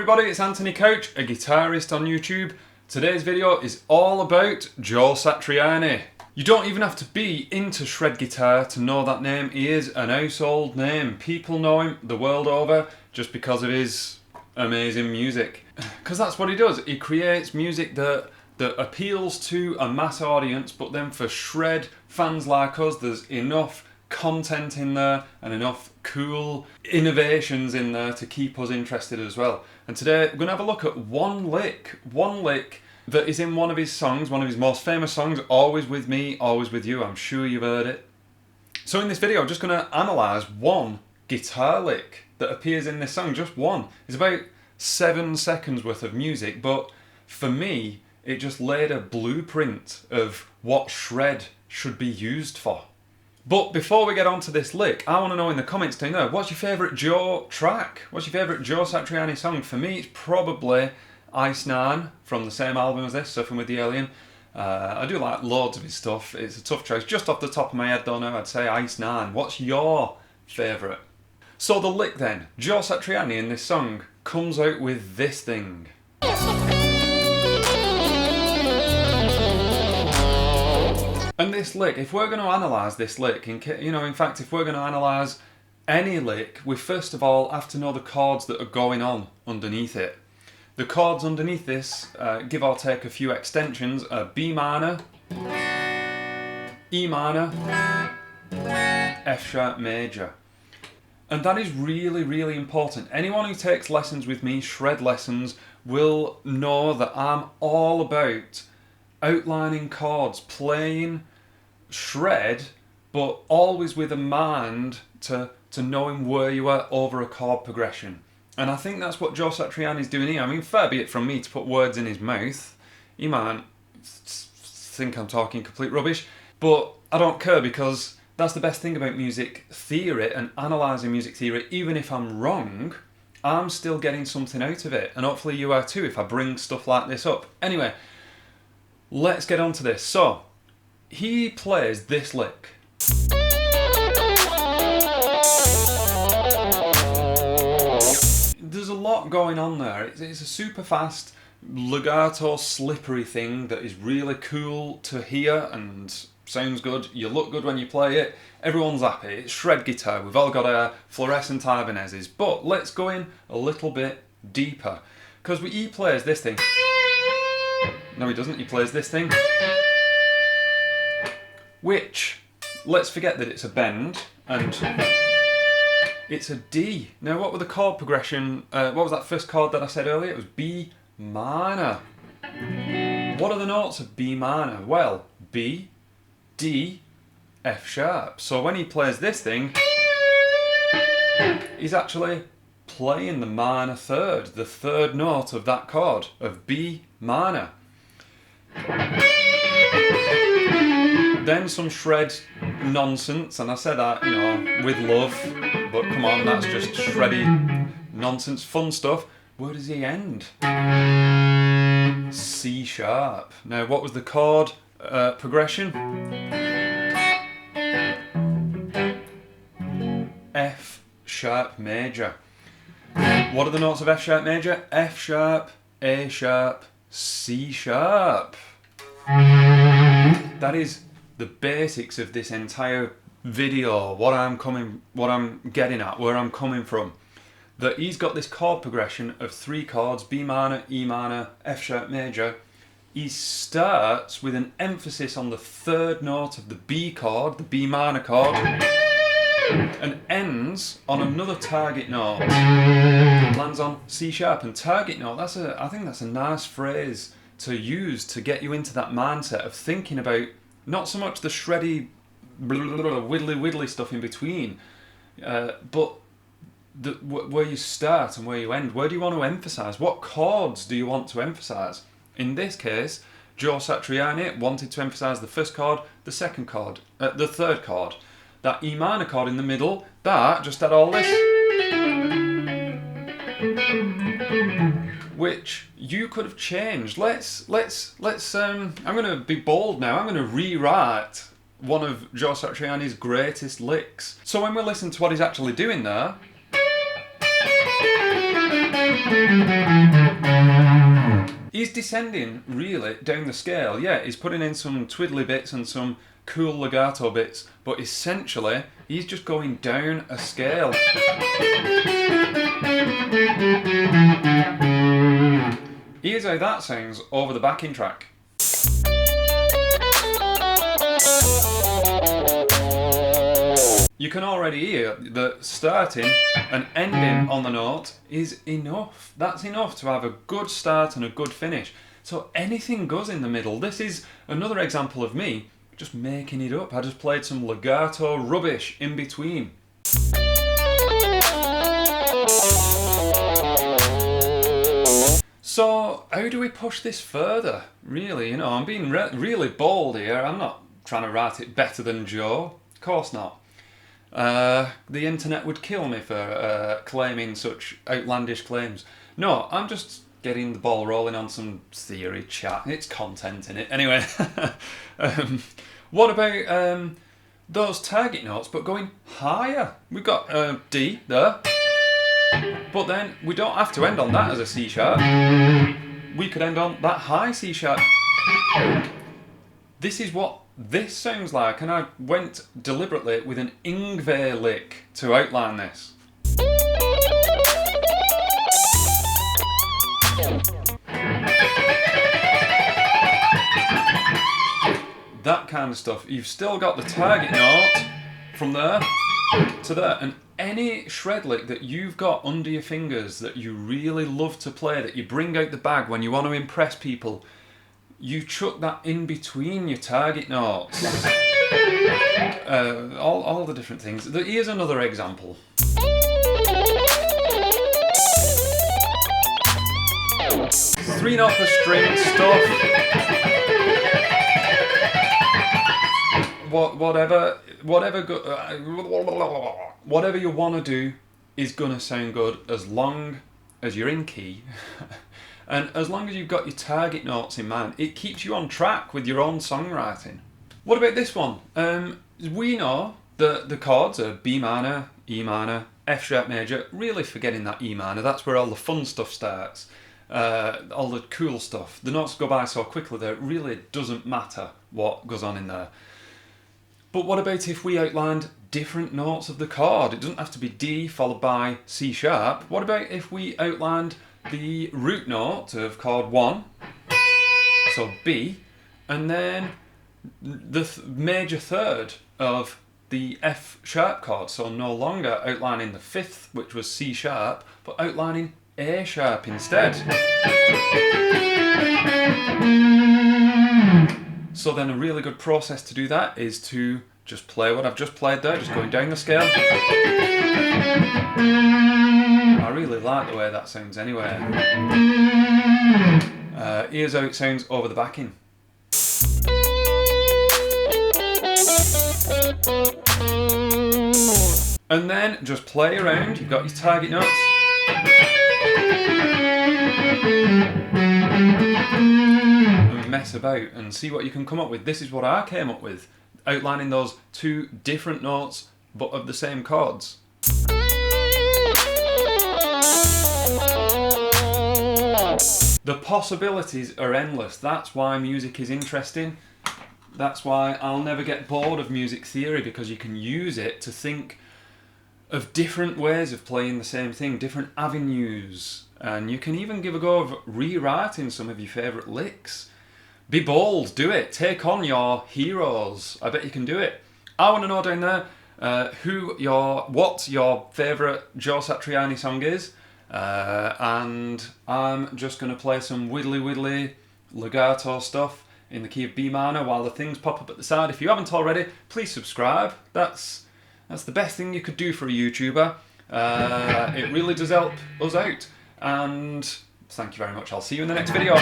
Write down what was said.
everybody, it's Anthony Couch, a guitarist on YouTube. Today's video is all about Joe Satriani. You don't even have to be into shred guitar to know that name. He is an household name. People know him the world over just because of his amazing music. Because that's what he does. He creates music that appeals to a mass audience, but then for shred fans like us, there's enough content in there and enough cool innovations in there to keep us interested as well. And today we're going to have a look at one lick that is in one of his songs, one of his most famous songs, Always With Me, Always With You. I'm sure you've heard it. So in this video I'm just going to analyse one guitar lick that appears in this song, just one. It's about 7 seconds worth of music, but for me it just laid a blueprint of what shred should be used for. But before we get on to this lick, I want to know in the comments down there, what's your favourite Joe track? What's your favourite Joe Satriani song? For me, it's probably Ice 9 from the same album as this, Surfing with the Alien. I do like loads of his stuff. It's a tough choice. Just off the top of my head, though, now I'd say Ice 9. What's your favourite? So the lick then, Joe Satriani in this song comes out with this thing. And this lick, if we're going to analyse this lick, in fact, if we're going to analyse any lick, we first of all have to know the chords that are going on underneath it. The chords underneath this, give or take a few extensions, are B minor, E minor, F sharp major. And that is really, really important. Anyone who takes lessons with me, shred lessons, will know that I'm all about outlining chords, playing shred, but always with a mind to knowing where you are over a chord progression. And I think that's what Joe Satriani is doing here. I mean, fair be it from me to put words in his mouth. He might think I'm talking complete rubbish, but I don't care, because that's the best thing about music theory and analysing music theory. Even if I'm wrong, I'm still getting something out of it, and hopefully you are too if I bring stuff like this up. Anyway, let's get on to this. So, he plays this lick. There's a lot going on there. It's a super fast, legato, slippery thing that is really cool to hear and sounds good. You look good when you play it. Everyone's happy. It's shred guitar. We've all got our fluorescent Ibanezes. But let's go in a little bit deeper. Because he plays this thing. No, he doesn't. He plays this thing. Which, let's forget that it's a bend, and it's a D. Now, what were the chord progression? What was that first chord that I said earlier? It was B minor. What are the notes of B minor? Well, B, D, F sharp. So when he plays this thing, he's actually playing the minor third, the third note of that chord, of B minor. Then some shred nonsense, and I said that, with love, but come on, that's just shreddy nonsense, fun stuff. Where does he end? C sharp. Now, what was the chord progression? F sharp major. What are the notes of F sharp major? F sharp, A sharp, C sharp. That is the basics of this entire video, what I'm getting at, where I'm coming from. That he's got this chord progression of 3 chords, B minor, E minor, F sharp major. He starts with an emphasis on the third note of the B chord, the B minor chord, and ends on another target note. Lands on C sharp. And target note, I think that's a nice phrase to use to get you into that mindset of thinking about not so much the shreddy, widdly stuff in between, but where you start and where you end. Where do you want to emphasise? What chords do you want to emphasise? In this case, Joe Satriani wanted to emphasise the first chord, the second chord, the third chord. That E minor chord in the middle, that just had all this, which you could have changed. Let's I'm going to be bold now. I'm going to rewrite one of Joe Satriani's greatest licks. So when we listen to what he's actually doing there, He's descending really down the scale. Yeah, he's putting in some twiddly bits and some cool legato bits, but essentially he's just going down a scale. Here's how that sounds over the backing track. You can already hear that starting and ending on the note is enough. That's enough to have a good start and a good finish. So anything goes in the middle. This is another example of me just making it up. I just played some legato rubbish in between. So how do we push this further? Really, you know, I'm being really bold here. I'm not trying to write it better than Joe. Of course not. The internet would kill me for claiming such outlandish claims. No, I'm just getting the ball rolling on some theory chat. It's content in it. Anyway, what about those target notes but going higher? We've got D there, but then we don't have to end on that as a C sharp. We could end on that high C sharp. This is what this sounds like, and I went deliberately with an Yngwie lick to outline this. That kind of stuff. You've still got the target note from there to there, and any shred lick that you've got under your fingers that you really love to play, that you bring out the bag when you want to impress people, you chuck that in between your target notes. All the different things. Here's another example. Three note per string stuff. Whatever you want to do is gonna sound good as long as you're in key. And as long as you've got your target notes in mind, it keeps you on track with your own songwriting. What about this one? We know that the chords are B minor, E minor, F sharp major, really forgetting that E minor, that's where all the fun stuff starts. All the cool stuff. The notes go by so quickly that it really doesn't matter what goes on in there. But what about if we outlined different notes of the chord? It doesn't have to be D followed by C sharp. What about if we outlined the root note of chord 1, so B, and then the major third of the F sharp chord, so no longer outlining the fifth, which was C sharp, but outlining A sharp instead. So then a really good process to do that is to just play what I've just played there, just going down the scale. I really like the way that sounds anyway. Here's how it sounds over the backing. And then just play around, you've got your target notes. And mess about and see what you can come up with. This is what I came up with, outlining those two different notes but of the same chords. The possibilities are endless. That's why music is interesting. That's why I'll never get bored of music theory, because you can use it to think of different ways of playing the same thing, different avenues. And you can even give a go of rewriting some of your favourite licks. Be bold, do it. Take on your heroes. I bet you can do it. I want to know down there what your favourite Joe Satriani song is. And I'm just going to play some widdly legato stuff in the key of B minor while the things pop up at the side. If you haven't already, please subscribe. That's the best thing you could do for a YouTuber. It really does help us out. And thank you very much. I'll see you in the next video.